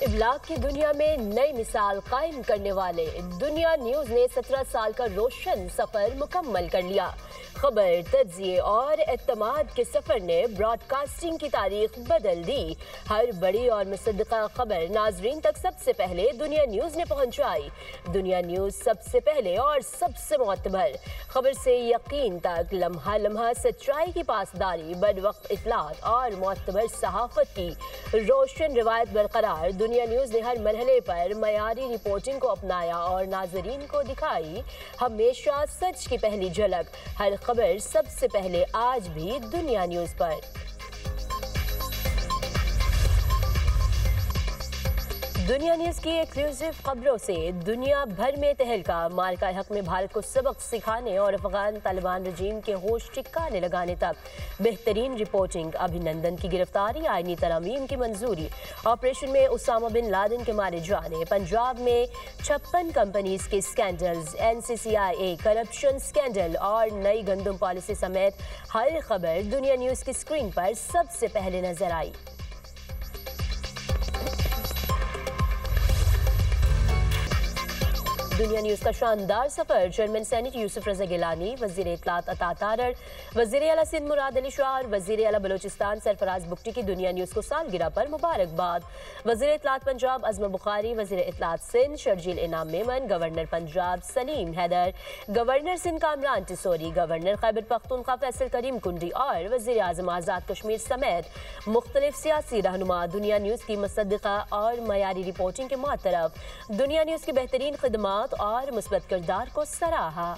इब्लाग की दुनिया में नई मिसाल कायम करने वाले दुनिया न्यूज ने 17 साल का रोशन सफर मुकम्मल कर लिया। खबर, तज्जिए और एतमाद के सफर ने ब्रॉडकास्टिंग की तारीख बदल दी। हर बड़ी और मुसद्दका खबर नाजरीन तक सबसे पहले दुनिया न्यूज ने पहुंचाई। दुनिया न्यूज सबसे पहले और सबसे मोतबर खबर से यकीन तक, लम्हा लम्हा सच्चाई की पासदारी, बद वक्त इतलात और मोतबर सहाफत की रोशन रिवायत बरकरार। दुनिया न्यूज ने हर मरहले पर मयारी रिपोर्टिंग को अपनाया और नाजरीन को दिखाई हमेशा सच की पहली झलक। हर खबर सबसे पहले, आज भी दुनिया न्यूज पर। दुनिया न्यूज की एक्सक्लूसिव खबरों से दुनिया भर में तहलका। मार्का हक में भारत को सबक सिखाने और अफगान तालिबान रजीम के होश ठिकाने लगाने तक बेहतरीन रिपोर्टिंग। अभिनंदन की गिरफ्तारी, आईनी तरमीम की मंजूरी, ऑपरेशन में उसामा बिन लादेन के मारे जाने, पंजाब में 56 कंपनीज के स्कैंडल्स, NCCIA करप्शन स्कैंडल और नई गंदम पॉलिसी समेत हर खबर दुनिया न्यूज की स्क्रीन पर सबसे पहले नजर आई। दुनिया न्यूज का शानदार सफर। चेयरमैन सेनेट यूसुफ रजा गिलानी, वजीर इत्तलात अता तारड़, वजीर आला सिंध मुराद अली शाह और वजीर आला बलोचिस्तान सरफराज बुगटी की दुनिया न्यूज को सालगिरह पर मुबारकबाद। वजीर इत्तलात पंजाब अजमा बुखारी, वजीर इत्तलात Sindh Sharjeel Inam Memon, governor Punjab Salim Haider, governor Sindh Kamran Tessori, governor Khyber Pakhtunkhwa Faisal Karim Kundi और वजीर आजम आज़ाद कश्मीर समेत मुख्तलिफ सियासी रहनुमा दुनिया न्यूज की मुसद्दका और मयारी रिपोर्टिंग के मातरफ दुनिया न्यूज की बेहतरीन खिदमात और मुस्बत किरदार को सराहा।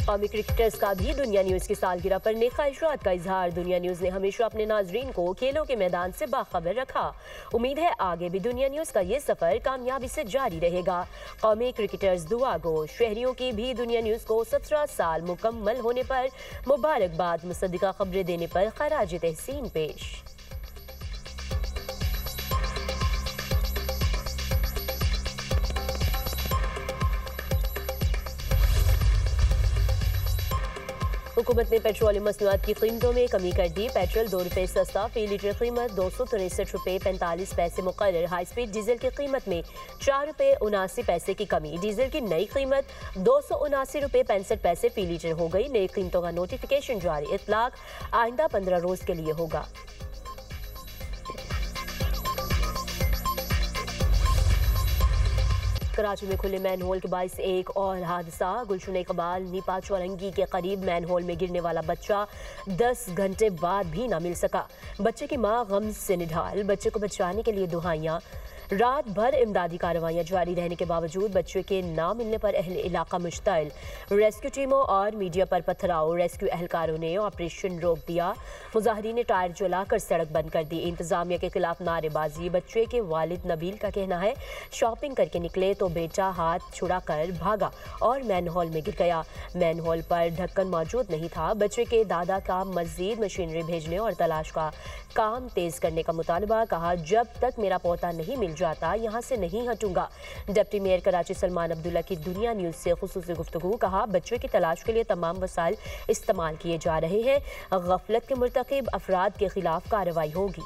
कौमी क्रिकेटर्स का भी दुनिया न्यूज की सालगिरह पर नेक ख्वाहिशात का इजहार। दुनिया न्यूज ने हमेशा अपने नाजरीन को खेलों के मैदान से बाखबर रखा। उम्मीद है आगे भी दुनिया न्यूज का ये सफर कामयाबी से जारी रहेगा। कौमी क्रिकेटर्स दुआ गो। शहरियों की भी दुनिया न्यूज को 17 साल मुकम्मल होने पर मुबारकबाद। मुसद्दिका खबरें देने पर खराज तहसीन पेश। हुकूमत ने पेट्रोलियम मसनूआत की कीमतों में कमी कर दी। पेट्रोल 2 रुपये सस्ता, फी लीटर कीमत 263 रुपये 45 पैसे मुकर्रर। हाई स्पीड डीजल की कीमत में 4 रुपये 79 पैसे की कमी। डीजल की नई कीमत 279 रुपये 65 पैसे फी लीटर हो गई। नई कीमतों का नोटिफिकेशन जारी। इतलाक आइंदा 15 रोज के लिए होगा। कराची में खुले मैनहोल के बाइस एक और हादसा। गुलशन इकबाल नीपा चौरंगी के करीब मैनहोल में गिरने वाला बच्चा 10 घंटे बाद भी ना मिल सका। बच्चे की मां गम से निढाल। बच्चे को बचाने के लिए दुहाइयां। रात भर इमदादी कार्रवाइयां जारी रहने के बावजूद बच्चे के ना मिलने पर अहले इलाका मुश्तइल। रेस्क्यू टीमों और मीडिया पर पथराव। रेस्क्यू एहलकारों ने ऑपरेशन रोक दिया। मुजाहिरीन ने टायर जलाकर सड़क बंद कर दी। इंतजामिया के खिलाफ नारेबाजी। बच्चे के वालिद नबील का कहना है शॉपिंग करके निकले तो बेटा हाथ छुड़ाकर भागा और मैनहोल में गिर गया। मैनहोल पर ढक्कन मौजूद नहीं था। बच्चे के दादा का मजीद मशीनरी भेजने और तलाश का काम तेज करने का मुतालबा। कहा जब तक मेरा पोता नहीं मिल जाता यहाँ से नहीं हटूंगा। डिप्टी मेयर कराची सलमान अब्दुल्ला की दुनिया न्यूज से खुसूसी गुफ्तगू। कहा बच्चे की तलाश के लिए तमाम वसाइल इस्तेमाल किए जा रहे हैं। गफलत के मुर्तकिब अफराद के खिलाफ कार्रवाई होगी।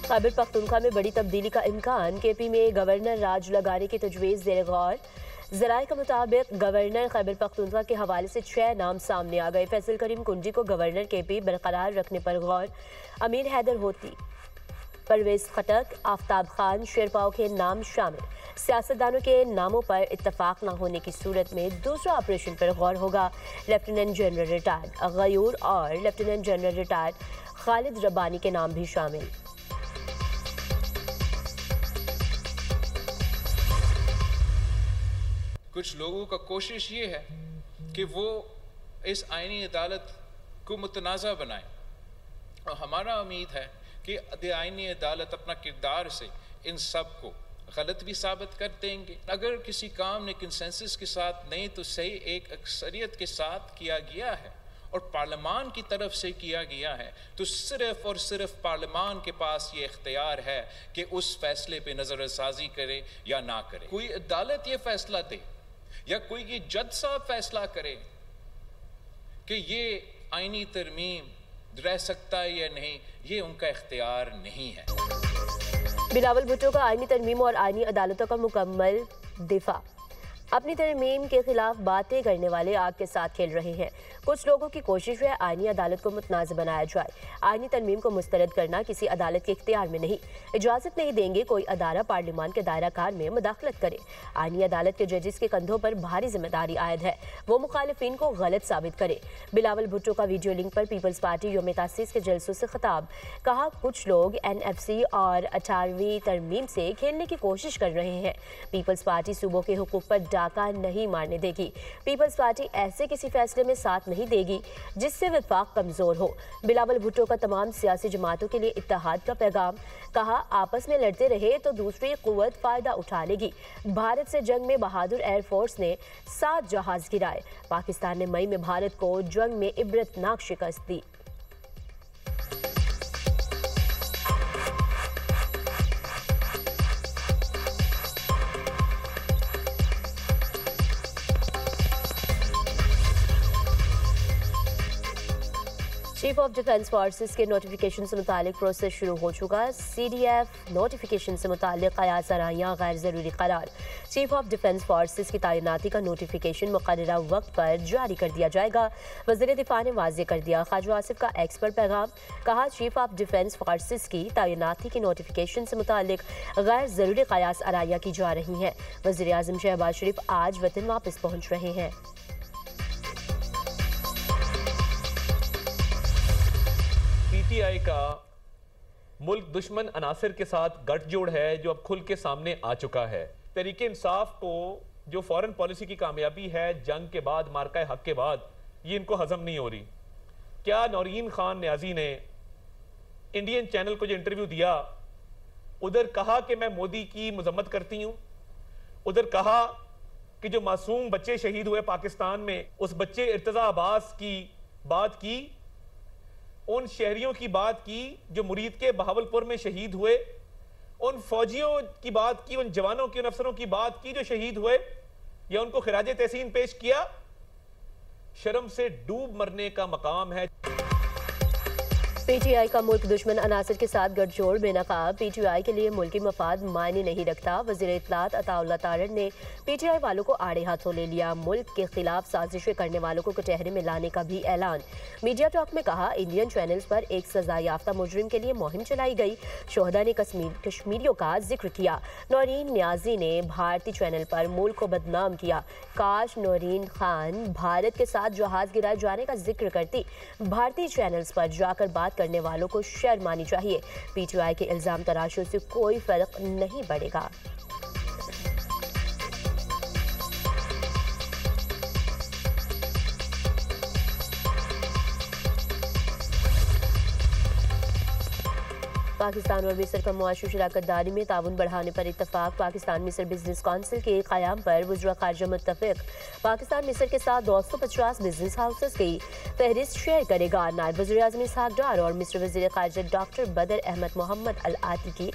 खैबर पख्तूनख्वा में बड़ी तब्दीली का इम्कान। केपी में गवर्नर राज लगाने की तजवीज़ ज़ेर गौर। ज़राए के मुताबिक गवर्नर खैबर पख्तूनख्वा के हवाले से 6 नाम सामने आ गए। फैसल करीम कुंडी को गवर्नर केपी बरकरार रखने पर गौर। अमीर हैदर होती, परवेज खटक, आफ्ताब खान, शेरपाओ के नाम शामिल। सियासतदानों के नामों पर इत्तफाक न होने की सूरत में दूसरा ऑपरेशन पर गौर होगा। लेफ्टिनेंट जनरल रिटायर्ड गयूर और lieutenant general retired Khalid Rabbani के नाम भी शामिल। कुछ लोगों का कोशिश ये है कि वो इस आईनी अदालत को मुतनाज़ा बनाए और हमारा उम्मीद है कि आईनी अदालत अपना किरदार से इन सब को गलत भी साबित कर देंगे। अगर किसी काम ने कंसेंसस के साथ नहीं तो सही एक अक्सरियत के साथ किया गया है और पार्लियामान की तरफ से किया गया है, तो सिर्फ और सिर्फ पार्लियामान के पास ये इख्तियार है कि उस फैसले पे नजरसाजी करे या ना करे। कोई अदालत ये फैसला दे या कोई ये जज साहब फैसला करे कि ये आईनी तरमीम रह सकता है या नहीं, ये उनका इख्तियार नहीं है। बिलावल भुट्टो का आईनी तरमीम और आईनी अदालतों का मुकम्मल दिफा। अपनी तरमीम के खिलाफ बातें करने वाले आग के साथ खेल रहे हैं। कुछ लोगों की कोशिश है आईनी अदालत को मुतनाज़ बनाया जाए। आईनी तरमीम को मुस्तरद करना किसी अदालत के इख्तियार में नहीं। इजाज़त नहीं देंगे कोई अदारा पार्लियामान के दायरा कार में मुदाखलत करे। आईनी अदालत के जजेस के कंधों पर भारी जिम्मेदारी आयद है, वो मुखालिफिन को गलत साबित करे। बिलावल भुट्टो का वीडियो लिंक पर पीपल्स पार्टी यौम तासीस के जलसों से खिताब। कहा, कुछ लोग NFC और 18वीं तरमीम से खेलने की कोशिश कर रहे हैं। पीपल्स पार्टी सूबों के हुकूक पर डाका नहीं मारने देगी। पीपल्स पार्टी ऐसे किसी फैसले में साथ नहीं देगी जिससे वफाक कमजोर हो। बिलावल भुट्टो का तमाम सियासी जमातों के लिए इत्तेहाद का पैगाम। कहा, आपस में लड़ते रहे तो दूसरी कुव्वत फायदा उठा लेगी। भारत से जंग में बहादुर एयरफोर्स ने 7 जहाज गिराए। पाकिस्तान ने मई में भारत को जंग में इबरतनाक शिकस्त दी। चीफ ऑफ डिफेंस फोर्सेस के नोटिफिकेशन से मुतालिक प्रोसेस शुरू हो चुका। CDF नोटिफिकेशन से मुतालिक कयास आराइयाँ गैर ज़रूरी करार। चीफ ऑफ डिफेंस फोर्सेस की तैनाती का नोटिफिकेशन मुकर्ररा वक्त पर जारी कर दिया जाएगा। वज़ीर दिफा ने वाज़ेह कर दिया। ख्वाजा आसिफ का एक्स पर पैगाम। कहा, चीफ ऑफ डिफेंस फोर्सेस की तैनाती के नोटिफिकेशन से मुतालिक गैर ज़रूरी कयास आराइयाँ की जा रही हैं। वज़ीर आज़म शहबाज शरीफ आज वतन वापस पहुँच रहे हैं। PTI का मुल्क दुश्मन अनासर के साथ गठजोड़ है जो अब खुल के सामने आ चुका है। तहरीक इंसाफ को जो फॉरेन पॉलिसी की कामयाबी है जंग के बाद, मार्का हक के बाद, ये इनको हजम नहीं हो रही। क्या नौरीन खान न्याजी ने इंडियन चैनल को जो इंटरव्यू दिया, उधर कहा कि मैं मोदी की मजम्मत करती हूँ, उधर कहा कि जो मासूम बच्चे शहीद हुए पाकिस्तान में, उस बच्चे इर्तजा अब्बास की बात की, उन शहरियों की बात की जो मुरीद के बहावलपुर में शहीद हुए, उन फौजियों की बात की, उन जवानों की, उन अफसरों की बात की जो शहीद हुए, या उनको खिराज तहसीन पेश किया। शर्म से डूब मरने का मकाम है। PTI का मुल्क दुश्मन अनासर के साथ गठजोड़ बेनकाब। PTI के लिए मुल्की मफाद मायने नहीं रखता। वज़ीर इत्तलात अताउल्लाह तारड़ ने PTI वालों को आड़े हाथों ले लिया। मुल्क के खिलाफ साजिशें करने वालों को कटहरे में लाने का भी ऐलान। मीडिया टॉक में कहा, इंडियन चैनल्स पर एक सजा याफ्ता मुजरिम के लिए मुहिम चलाई गई। शोहदा ने कश्मीरियों का जिक्र किया। नौरीन न्याजी ने भारतीय चैनल पर मुल्क को बदनाम किया। काश नौरीन खान भारत के साथ जहाज गिराए जाने का जिक्र करती। भारतीय चैनल्स पर जाकर बात करने वालों को शर्म आनी चाहिए। PTI के इल्जाम तराशों से कोई फर्क नहीं पड़ेगा। पाकिस्तान और मिस्र का मुआशी शराकतदारी में ताउन बढ़ाने पर इत्तफाक। पाकिस्तान मिस्र बिजनेस काउंसिल के क़याम पर वज़ीर ख़ारजा मुत्तफ़िक़। पाकिस्तान मिस्र के साथ 250 बिजनेस हाउसेस की फहरिस्त शेयर करेगा। नायब वज़ीर आज़म इसहाक़ डार और मिस्र वज़ीर ख़ारजा डॉक्टर बदर अहमद मोहम्मद अल आती की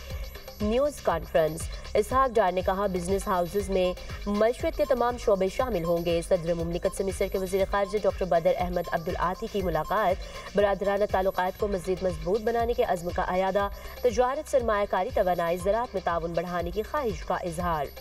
न्यूज़ कॉन्फ्रेंस। इसहाक़ डार ने कहा, बिजनेस हाउसेस में मशवरत के तमाम शोबे शामिल होंगे। सदर मुमलिकत से मिस्र के वज़ीर ख़ारजा डॉक्टर बदर अहमद अब्दुल आती की मुलाकात। बरादराना ताल्लुकात को मज़ीद मजबूत बनाने के अज़्म का अयादा। तजारत, सरमायाकारी, तवानाई, ज़राअत में ताउन बढ़ाने की ख्वाहिश का इजहार।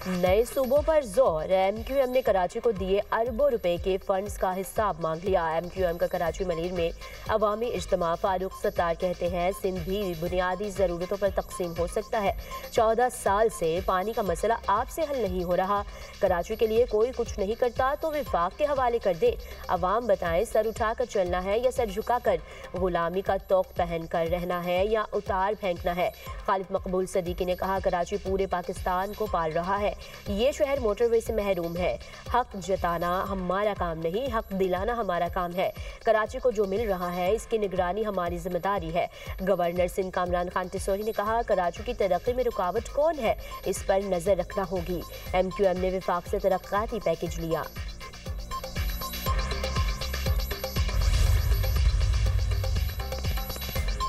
नए सूबों पर जोर। MQM ने कराची को दिए अरबों रुपए के फंड्स का हिसाब मांग लिया। MQM का कराची मलीर में अवामी इज्तिमा। फारूक सत्तार कहते हैं, सिंध भी बुनियादी ज़रूरतों पर तकसीम हो सकता है। 14 साल से पानी का मसला आपसे हल नहीं हो रहा। कराची के लिए कोई कुछ नहीं करता तो विफाक के हवाले कर दे। अवाम बताएं, सर उठा कर चलना है या सर झुका कर? गुलामी का तोक पहन कर रहना है या उतार फेंकना है? खालिद मकबूल सदीकी ने कहा, कराची पूरे पाकिस्तान को पाल रहा है। ये शहर मोटरवे से महरूम है। हक जताना हमारा काम नहीं, हक दिलाना हमारा काम है। कराची को जो मिल रहा है इसकी निगरानी हमारी जिम्मेदारी है। गवर्नर सिंध कामरान खान टिसोरी ने कहा, कराची की तरक्की में रुकावट कौन है, इस पर नजर रखना होगी। MQM ने विफाक से तरक्काती पैकेज लिया।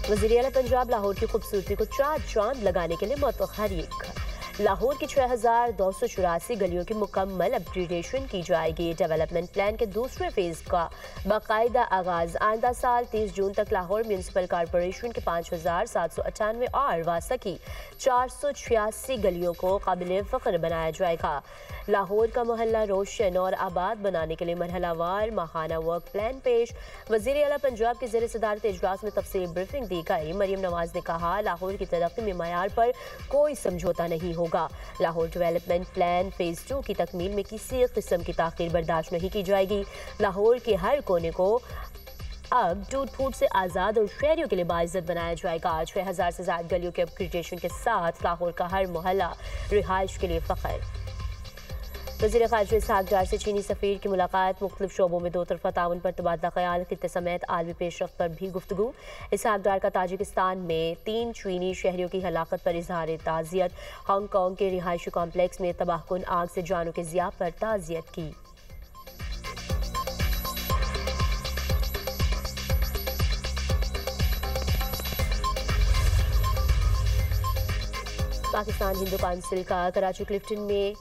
वज़ीर आला पंजाब लाहौर की खूबसूरती को चार चांद लगाने के लिए मुतहर्रिक। लाहौर की 6284 गलियों की मुकम्मल अपग्रेडेशन की जाएगी। डेवलपमेंट प्लान के दूसरे फेज का बाकायदा आगाज आइंदा साल 30 जून तक लाहौर म्यूनसिपल कॉरपोरेशन के 5798 और वासा की 486 गलियों को काबिल फ़ख्र बनाया जाएगा। लाहौर का मोहल्ला रोशन और आबाद बनाने के लिए मरहलावार माहाना वर्क प्लान पेश। वज़ीर आला पंजाब के ज़ेर सदारत इजलास में तफसील ब्रीफिंग दी गई। मरियम नवाज ने कहा, लाहौर की तरक्की में मयार पर कोई समझौता नहीं होगा। लाहौर डेवलपमेंट प्लान फेज 2 की तकमील में किसी किस्म की ताख़ीर बर्दाश्त नहीं की जाएगी। लाहौर के हर कोने को अब टूट फूट से आज़ाद और शहरियों के लिए बाइज़्ज़त बनाया जाएगा। 6000 से ज़्यादा गलियों के अपग्रेडेशन के साथ लाहौर का हर मोहल्ला रिहाइश के लिए फ़ख्र। वज़ीर ख़ारिजा इसहाक़ डार से चीनी सफ़ीर की मुलाकात। मुख्तलिफ शोबों में दो तरफ़ा ताउन पर तबादला ख़याल, खित्ते समेत आलमी पेशरफ़्त पर भी गुफ्तगू। इसहाक़ डार का ताजिकिस्तान में 3 चीनी शहरियों की हलाकत पर इज़हार ताज़ियत। हांगकॉन्ग के रिहायशी कॉम्प्लेक्स में तबाहकुन आग से जानों के ज़िया पर ताज़ियत की। पाकिस्तान हिंदू काउंसिल का कराची क्लिफ्टन में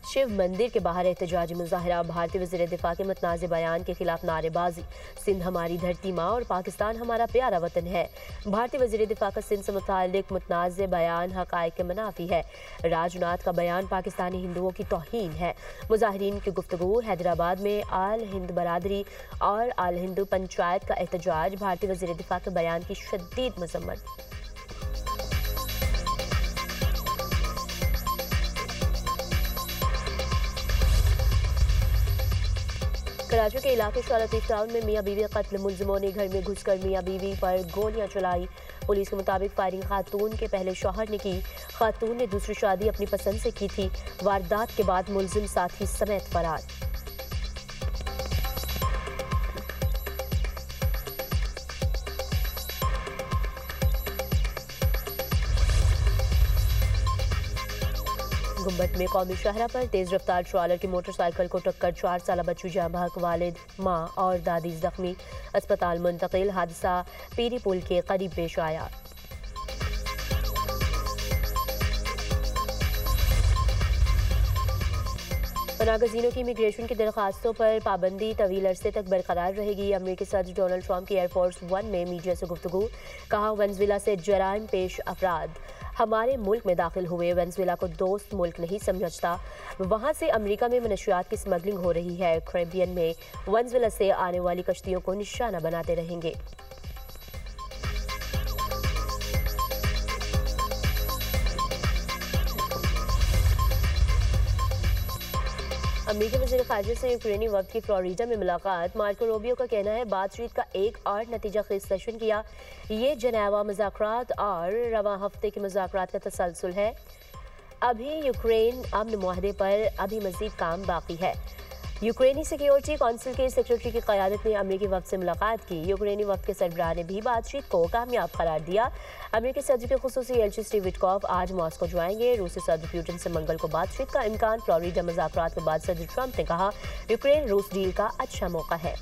शिव मंदिर के बाहर एहतजाजी मुजाहरा। भारतीय वज़ीर दिफा के मुतनाज़ बयान के खिलाफ नारेबाजी। सिंध हमारी धरती माँ और पाकिस्तान हमारा प्यारा वतन है। भारतीय वज़ीर दिफा का सिंध से मुताल्लिक मुतनाज़ बयान हक़ाइक़ के मुनाफी है। राजनाथ का बयान पाकिस्तानी हिंदुओं की तौहीन है। मुजाहिरीन की गुफ्तगू। हैदराबाद में आल हिंद बरादरी और आल हिंदू पंचायत का एहतजाज। भारतीय वज़ीर दिफा के बयान की शदीद मज़म्मत। कराची के इलाके शालतीफ टाउन में मियाँ बीवी कत्ल। मुलजिमों ने घर में घुसकर मियाँ बीवी पर गोलियां चलाई। पुलिस के मुताबिक फायरिंग खातून के पहले शौहर ने की। खातून ने दूसरी शादी अपनी पसंद से की थी। वारदात के बाद मुलजिम साथी समेत फरार। गुम्बद में कौमी शहरा पर तेज रफ्तार ट्रॉलर की मोटरसाइकिल को टक्कर। 4 साल बच्चू जाँ बहक, वालिद, माँ और दादी जख्मी, अस्पताल मुंतकिल। हादसा पीरी पुल के करीब पेश आया। नागज़ीनों की इमिग्रेशन की दरख्वास्तों पर पाबंदी तवील अरसे तक बरकरार रहेगी। अमेरिकी सदर डोनाल्ड ट्रंप की एयरफोर्स 1 में मीडिया से गुफ्तगू। कहा, वेनेजुएला से जराइम पेश अफराद हमारे मुल्क में दाखिल हुए। वेनेजुएला को दोस्त मुल्क नहीं समझता। वहाँ से अमेरिका में मनशियात की स्मगलिंग हो रही है। कैरेबियन में वेनेजुएला से आने वाली कश्तियों को निशाना बनाते रहेंगे। अमेरिकी वज़ीर ख़ारिजा से यूक्रेनी वफ़द की फ्लोरिडा में मुलाकात। मार्को रूबियो का कहना है, बातचीत का एक और नतीजा खेज सेशन किया। ये जनेवा मुज़ाकरात और रवां हफ्ते के मुज़ाकरात का तसलसल है। अभी यूक्रेन अमन मुआहदे पर अभी मज़ीद काम बाकी है। यूक्रेनी सिक्योरिटी काउंसिल के सेक्रेटरी की क़यादत ने अमेरिकी वफ़द से मुलाकात की। यूक्रेनी वफ़द के सरबराह ने भी बातचीत को कामयाब करार दिया। अमेरिकी सदर के खुसूसी एलची स्टीव विटकॉफ आज मॉस्को जाएंगे। रूसी सदर पुतिन से मंगल को बातचीत का इम्कान। फ्लोरिडा मुज़ाकरात के बाद सदर ट्रंप ने कहा, यूक्रेन रूस डील का अच्छा मौका है।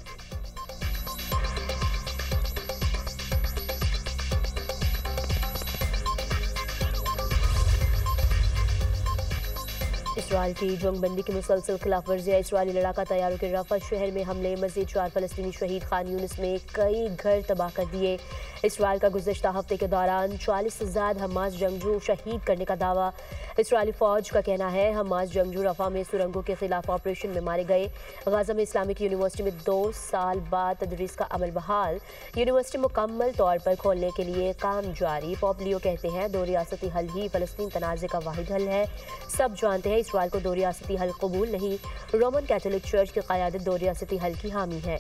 इसराइल की जंगबंदी की मुसलसल खिलाफ वर्जियाँ। इसराइली लड़ाका तैयारों के रफा शहर में हमले। मजीद 4 फलस्तीनी शहीद। खान यूनिस में कई घर तबाह कर दिए। इसराइल का गुज़श्ता हफ्ते के दौरान 40 से ज़्यादा हमास जंगजू शहीद करने का दावा। इसराइली फ़ौज का कहना है, हमास जंगजू रफा में सुरंगों के खिलाफ ऑपरेशन में मारे गए। गाज़ा में इस्लामिक यूनिवर्सिटी में 2 साल बाद तदरीस का अमल बहाल। यूनिवर्सिटी मुकम्मल तौर पर खोलने के लिए काम जारी। पॉप लियो कहते हैं, 2 रियासती हल ही फ़लस्तीन तनाज़े का वाहिद हल है। सब जानते हैं इसराइल को 2 रियासती हल कबूल नहीं। रोमन कैथोलिक चर्च की क़यादत 2 रियासती हल की हामी है।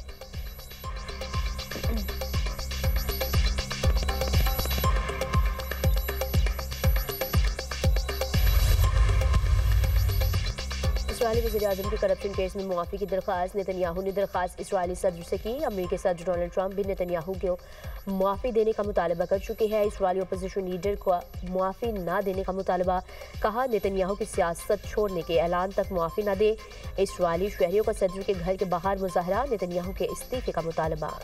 इसराइली वज़ीर-ए-आज़म की करप्शन केस में मुआफ़ी की दरख्वास्त। नेतन्याहू ने दरख्वास्त इसराइली सदर से की। अमेरिकी सदर डोनाल्ड ट्रंप भी नेतन्याहू को मुआफ़ी देने का मुतालबा कर चुके हैं। इसराइली अपोजिशन लीडर को मुआफ़ी ना देने का मुतालबा। कहा, नेतन्याहू की सियासत छोड़ने के ऐलान तक मुआफ़ी ना दे। इसराइली शहरियों का सदर के घर के बाहर मुजाहरा। नेतन्याहू के इस्तीफे का मुतालबा।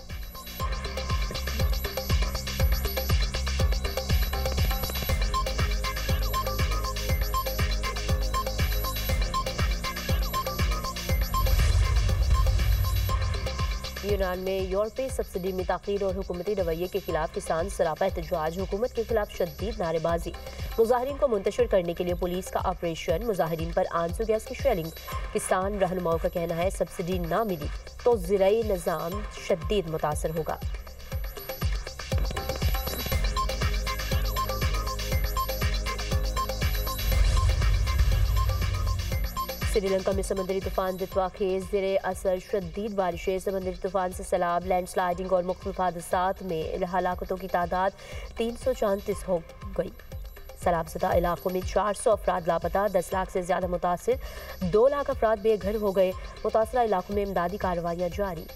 यूनान में यूरोपीय सब्सिडी में ताख़ीर और हुकूमती रवैये के खिलाफ किसान सरापा एहतजाज। हुकूमत के खिलाफ शदीद नारेबाजी। मुजाहिरीन को मुंतशिर करने के लिए पुलिस का ऑपरेशन। मुजाहिरीन पर आंसू गैस की शेलिंग। किसान रहनुमाओं का कहना है सब्सिडी ना मिली तो ज़राई निज़ाम शदीद मुतासर होगा। श्रीलंका में समुद्री तूफान दितवा खेज ज़ेरे असर शदीद बारिशें। समुद्री तूफान से सैलाब, लैंडस्लाइडिंग और मुख्तलिफ हादसात में हलाकतों की तादाद 334 हो गई। सैलाबज़दा इलाकों में 400 अफराद लापता। 10 लाख से ज़्यादा मुतासिर। 2 लाख अफराद बेघर हो गए। मुतासरा इलाकों में इमदादी कार्रवाइयाँ जारी।